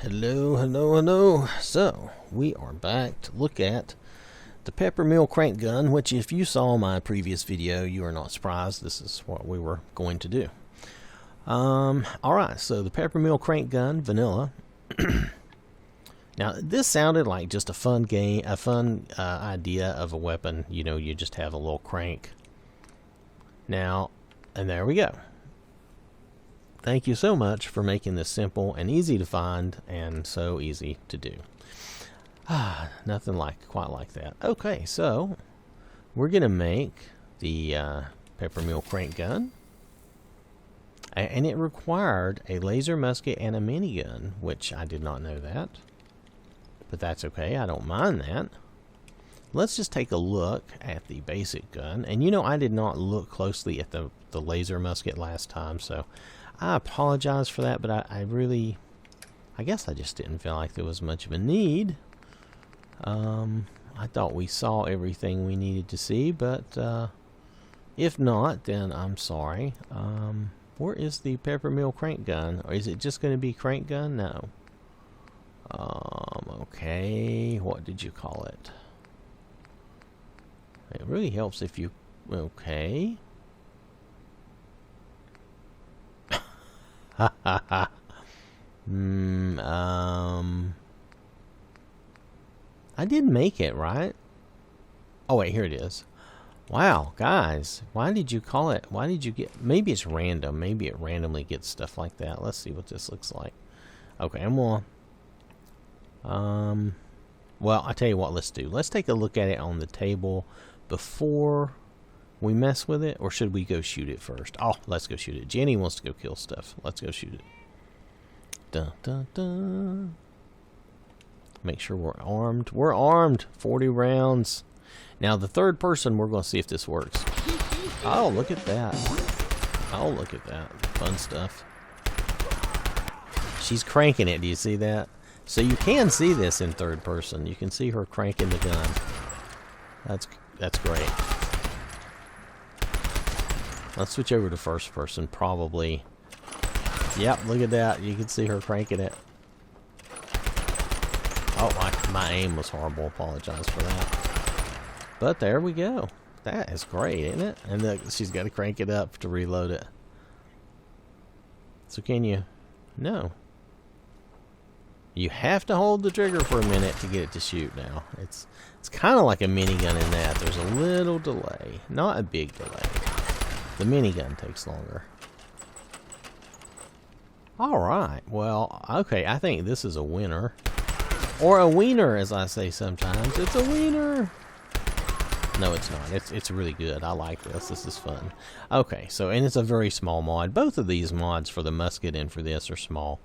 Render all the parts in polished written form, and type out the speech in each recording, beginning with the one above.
Hello. So, we are back to look at the Peppermill crank gun, which if you saw my previous video, you are not surprised. This is what we were going to do. Alright, so the Peppermill crank gun, vanilla. Now, this sounded like just a fun game, a fun idea of a weapon. You know, you just have a little crank. Now, and there we go. Thank you so much for making this simple and easy to find and so easy to do. Nothing quite like that. Okay, so we're going to make the Peppermill crank gun. And it required a laser musket and a minigun, which I did not know that. But that's okay, I don't mind that. Let's just take a look at the basic gun. And you know, I did not look closely at the laser musket last time, so I apologize for that, but I guess I just didn't feel like there was much of a need. I thought we saw everything we needed to see, but if not, then I'm sorry. Where is the Peppermill crank gun? Or is it just going to be crank gun? No. Okay, what did you call it? It really helps if you... Okay. I did make it, right? Oh wait, here it is. Wow, guys, why did you call it? Why did you get... Maybe it's random. Maybe it randomly gets stuff like that. Let's see what this looks like. Okay, I'm gonna... well, I'll tell you what, let's do. Let's take a look at it on the table before we mess with it, or should we go shoot it first? Oh, let's go shoot it. Jenny wants to go kill stuff. Let's go shoot it. Dun, dun, dun. Make sure we're armed. We're armed. 40 rounds. Now, the third person, we're going to see if this works. Oh, look at that. Oh, look at that. Fun stuff. She's cranking it. Do you see that? So you can see this in third person. You can see her cranking the gun. That's great. Let's switch over to first person, probably. Yep, look at that. You can see her cranking it. Oh, my aim was horrible. Apologize for that. But there we go. That is great, isn't it? And look, she's got to crank it up to reload it. So can you? No. You have to hold the trigger for a minute to get it to shoot now. It's kind of like a minigun in that. There's a little delay. Not a big delay. The minigun takes longer. Alright, well, okay, I think this is a winner. Or a wiener, as I say sometimes. It's a wiener! No, it's not. It's really good. I like this. This is fun. Okay, so, and it's a very small mod. Both of these mods for the musket and for this are small.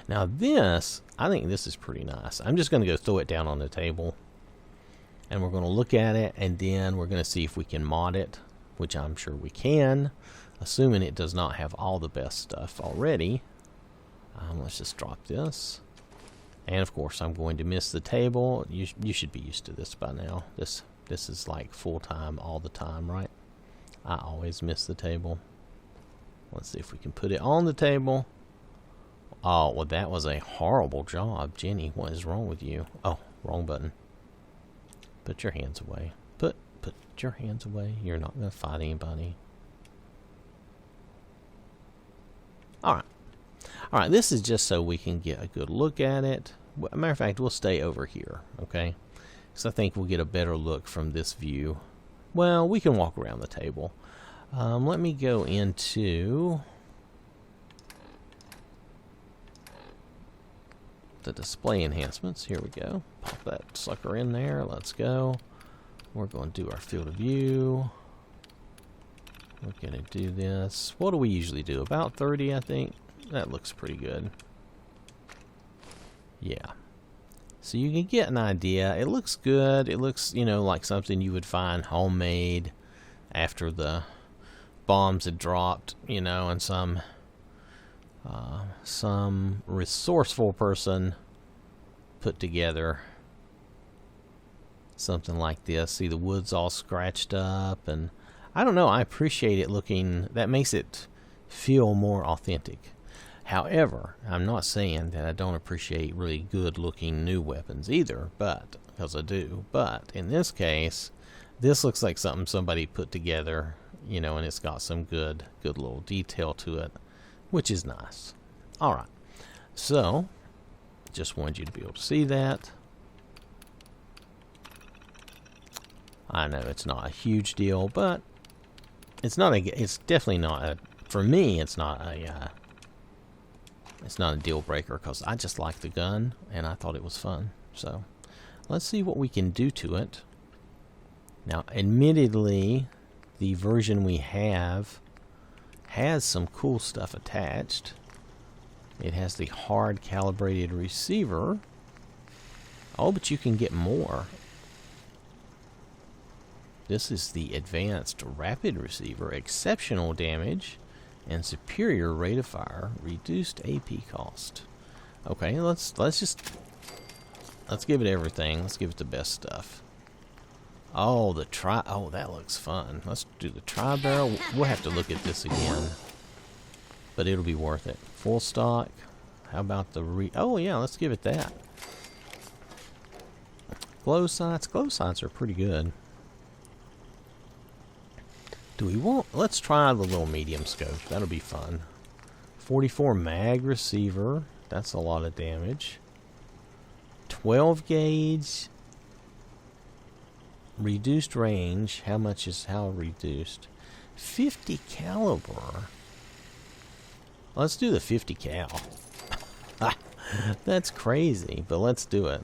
Now this, I think this is pretty nice. I'm just going to go throw it down on the table. And we're going to look at it, and then we're going to see if we can mod it, which I'm sure we can, assuming it does not have all the best stuff already. Let's just drop this. And of course, I'm going to miss the table. You should be used to this by now. This is like full-time all the time, right? I always miss the table. Let's see if we can put it on the table. Oh, well, that was a horrible job. Jenny, what is wrong with you? Oh, wrong button. Put your hands away. Put your hands away. You're not going to fight anybody. Alright. Alright, this is just so we can get a good look at it. Matter of fact, we'll stay over here, okay? Because I think we'll get a better look from this view. Well, we can walk around the table. Let me go into the display enhancements. Here we go. Pop that sucker in there. Let's go. We're going to do our field of view. We're going to do this. What do we usually do? About 30, I think. That looks pretty good. Yeah. So you can get an idea. It looks good. It looks, you know, like something you would find homemade after the bombs had dropped, you know, and some resourceful person put together something like this. See, the wood's all scratched up, and I don't know, I appreciate it looking, that makes it feel more authentic. However, I'm not saying that I don't appreciate really good looking new weapons either, but because I do. But in this case, this looks like something somebody put together, you know, and it's got some good little detail to it, which is nice. All right, so just wanted you to be able to see that. I know it's not a huge deal, but it's definitely not a, for me, it's not a deal breaker, because I just like the gun and I thought it was fun. So let's see what we can do to it. Now, admittedly, the version we have has some cool stuff attached. It has the hard calibrated receiver. Oh, but you can get more. This is the advanced rapid receiver, exceptional damage and superior rate of fire, reduced AP cost. Okay, let's give it everything. Let's give it the best stuff. Oh, oh, that looks fun. Let's do the tri-barrel. We'll have to look at this again, but it'll be worth it. Full stock. How about the oh yeah, let's give it that. Glow sights. Glow sights are pretty good. Do we want? Let's try the little medium scope. That'll be fun. 44 mag receiver. That's a lot of damage. 12 gauge. Reduced range. How much is how reduced? 50 caliber. Let's do the 50 cal. That's crazy, but let's do it.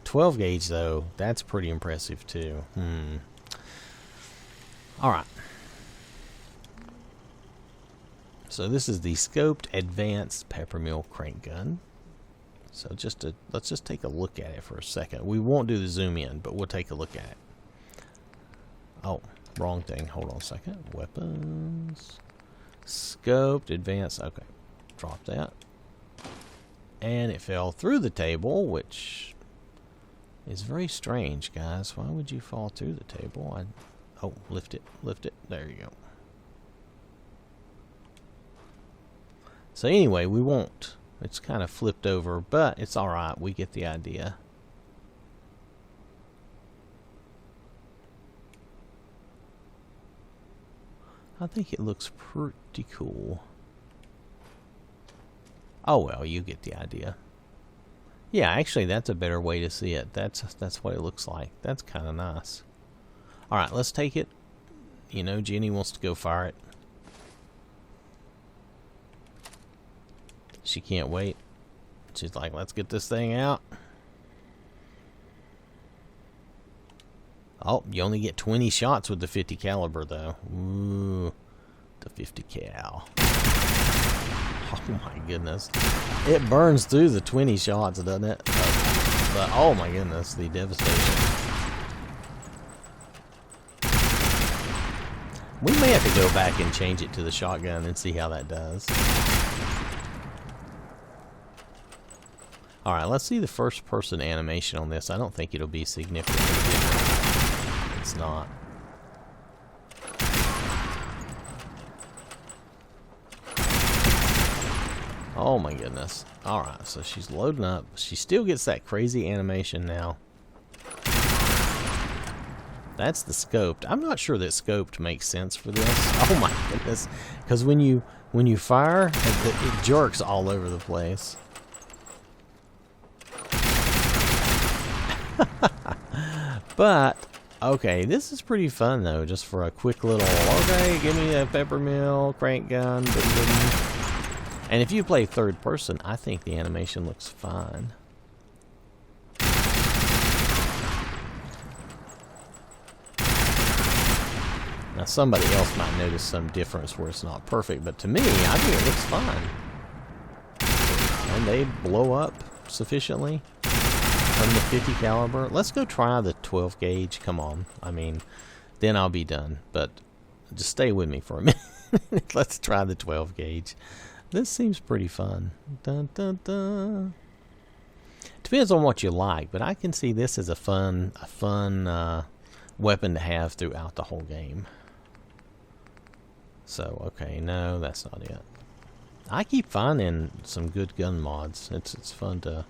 12 gauge though. That's pretty impressive too. All right. So this is the scoped advanced Peppermill crank gun. So let's just take a look at it for a second. We won't do the zoom in, but we'll take a look at it. Oh, wrong thing. Hold on a second. Weapons. Scoped advanced. Okay. Drop that. And it fell through the table, which is very strange, guys. Why would you fall through the table? Oh, lift it. Lift it. There you go. So anyway, we won't. It's kind of flipped over, but it's alright. We get the idea. I think it looks pretty cool. Oh well, you get the idea. Yeah, actually that's a better way to see it. That's what it looks like. That's kind of nice. Alright, let's take it. You know, Jenny wants to go fire it. She can't wait. She's like, let's get this thing out. Oh, you only get 20 shots with the 50 caliber though. Ooh, the 50 cal. Oh my goodness. It burns through the 20 shots, doesn't it? But oh my goodness, the devastation. We may have to go back and change it to the shotgun and see how that does. Alright, let's see the first person animation on this. I don't think it'll be significantly different. It's not. Oh my goodness. Alright, so she's loading up. She still gets that crazy animation now. That's the scoped. I'm not sure that scoped makes sense for this. Oh my goodness. Because when you fire, it jerks all over the place. But okay, this is pretty fun though, just for a quick little, okay, give me a Peppermill crank gun. And if you play third person, I think the animation looks fine. Now somebody else might notice some difference where it's not perfect, but to me, I think it looks fine. And they blow up sufficiently. From the 50 caliber. Let's go try the 12 gauge. Come on. I mean, then I'll be done. But just stay with me for a minute. Let's try the 12 gauge. This seems pretty fun. Dun, dun, dun. Depends on what you like, but I can see this as a fun weapon to have throughout the whole game. So, okay, no, that's not it. I keep finding some good gun mods. It's fun to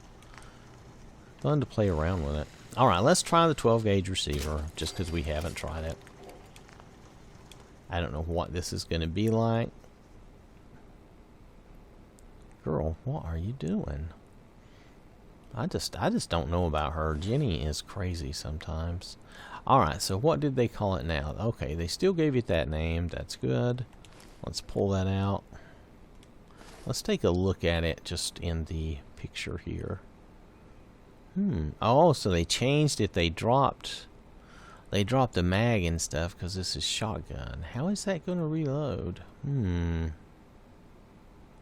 play around with it. All right, let's try the 12 gauge receiver just because we haven't tried it. I don't know what this is going to be like. Girl, what are you doing? I just don't know about her. Jenny is crazy sometimes. All right, so what did they call it now? Okay, they still gave it that name. That's good. Let's pull that out. Let's take a look at it just in the picture here. Oh, so they changed it. They dropped the mag and stuff because this is shotgun. How is that going to reload?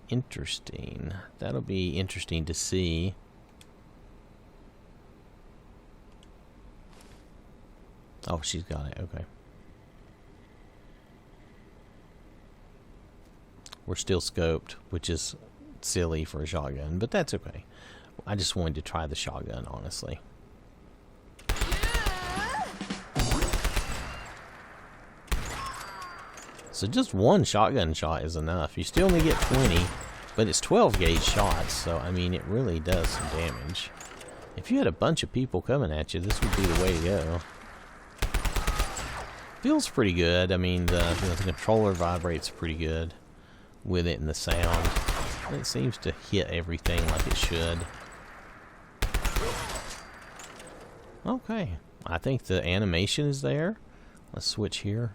Interesting. That'll be interesting to see. Oh, she's got it. Okay. We're still scoped, which is silly for a shotgun, but that's okay. I just wanted to try the shotgun, honestly. So just one shotgun shot is enough. You still only get 20, but it's 12 gauge shots, so I mean it really does some damage. If you had a bunch of people coming at you, this would be the way to go. Feels pretty good. I mean, the controller vibrates pretty good with it and the sound. It seems to hit everything like it should. Okay, I think the animation is there. Let's switch here.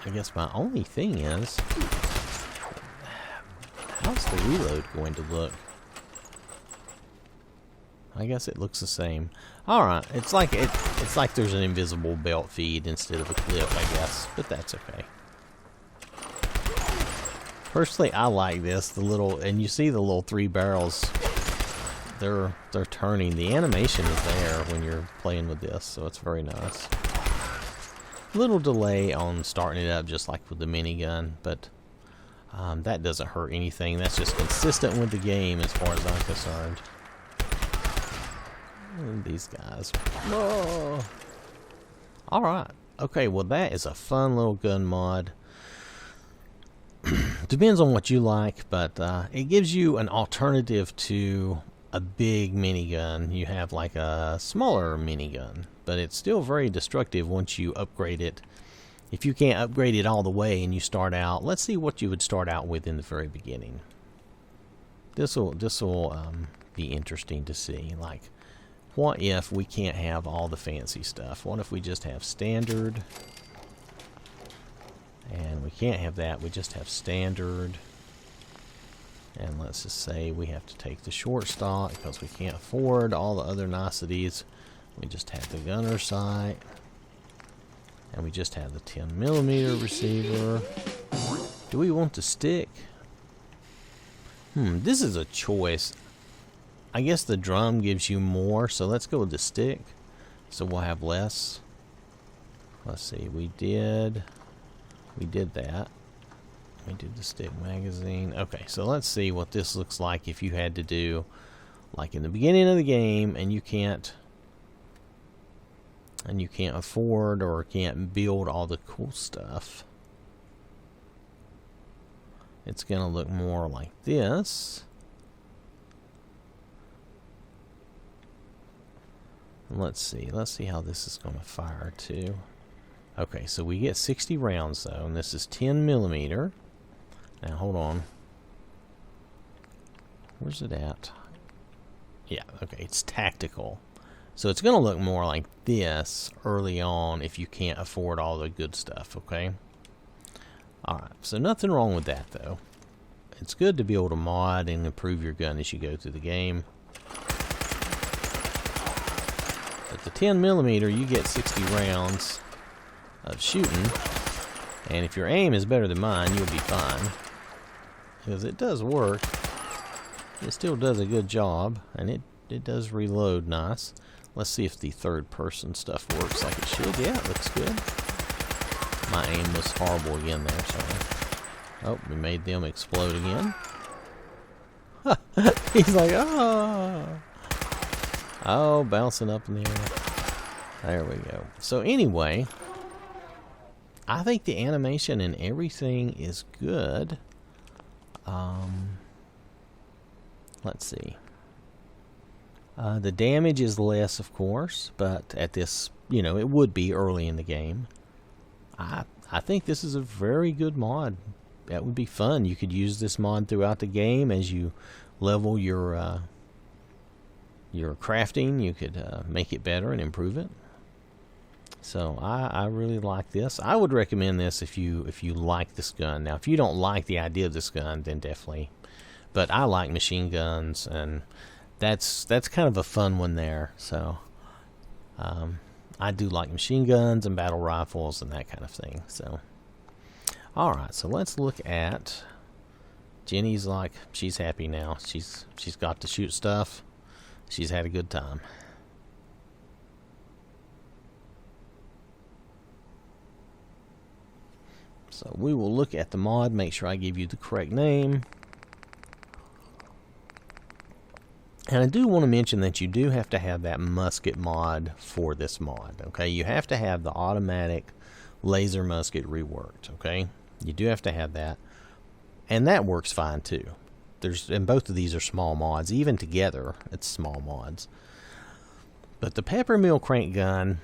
I guess my only thing is, how's the reload going to look? I guess it looks the same. All right, it's like there's an invisible belt feed instead of a clip, I guess, but that's okay. Personally, I like this. The little, and you see the little 3 barrels. They're turning. The animation is there when you're playing with this, so it's very nice. Little delay on starting it up, just like with the minigun, but that doesn't hurt anything. That's just consistent with the game as far as I'm concerned. And these guys. Whoa. All right. Okay. Well, that is a fun little gun mod. Depends on what you like, but it gives you an alternative to a big minigun. You have like a smaller minigun, but it's still very destructive once you upgrade it. If you can't upgrade it all the way and you start out, let's see what you would start out with in the very beginning. This will be interesting to see. Like, what if we can't have all the fancy stuff? What if we just have standard? And we can't have that. We just have standard. And let's just say we have to take the short stock because we can't afford all the other niceties. We just have the gunner sight. And we just have the 10mm receiver. Do we want the stick? This is a choice. I guess the drum gives you more, so let's go with the stick. So we'll have less. Let's see, we did that. We did the stick magazine. Okay, so let's see what this looks like if you had to do, like in the beginning of the game, and you can't afford or can't build all the cool stuff. It's gonna look more like this. Let's see how this is gonna fire too. Okay, so we get 60 rounds though, and this is 10mm. Now hold on. Where's it at? Yeah, okay, it's tactical. So it's gonna look more like this early on if you can't afford all the good stuff, okay? Alright, so nothing wrong with that though. It's good to be able to mod and improve your gun as you go through the game. But the 10mm, you get 60 rounds of shooting, and if your aim is better than mine, you'll be fine, because it does work. It still does a good job, and it does reload nice. Let's see if the third person stuff works like it should. Yeah, it looks good. My aim was horrible again there, sorry. Oh, we made them explode again. He's like, oh. Oh, bouncing up in the air. There we go. So anyway, I think the animation and everything is good. Let's see. The damage is less, of course, but at this, it would be early in the game. I think this is a very good mod. That would be fun. You could use this mod throughout the game as you level your crafting. You could make it better and improve it. So I really like this. I would recommend this if you like this gun. Now, if you don't like the idea of this gun, then definitely. But I like machine guns, and that's kind of a fun one there. So I do like machine guns and battle rifles and that kind of thing. So all right, so let's look at Jenny's. Like, she's happy now. She's got to shoot stuff. She's had a good time. So we will look at the mod, make sure I give you the correct name. And I do want to mention that you do have to have that musket mod for this mod, okay? You have to have the automatic laser musket reworked, okay? You do have to have that. And that works fine too. And both of these are small mods. Even together, it's small mods. But the Peppermill crank gun,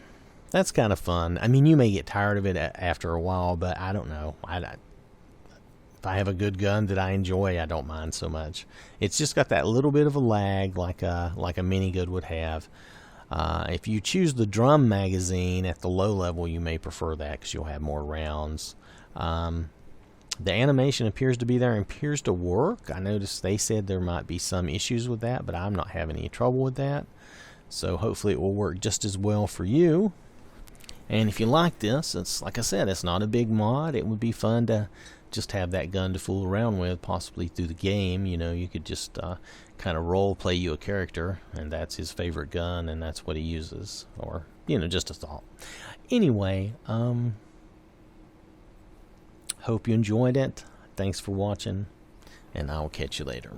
that's kind of fun. I mean, you may get tired of it after a while, but I don't know. If I have a good gun that I enjoy, I don't mind so much. It's just got that little bit of a lag, like a minigun would have. If you choose the drum magazine at the low level, you may prefer that because you'll have more rounds. The animation appears to be there and appears to work. I noticed they said there might be some issues with that, but I'm not having any trouble with that. So hopefully it will work just as well for you. And if you like this, it's like I said, it's not a big mod. It would be fun to just have that gun to fool around with, possibly through the game. You could just kind of role play you a character, and that's his favorite gun, and that's what he uses. Or, just a thought. Anyway, hope you enjoyed it. Thanks for watching, and I'll catch you later.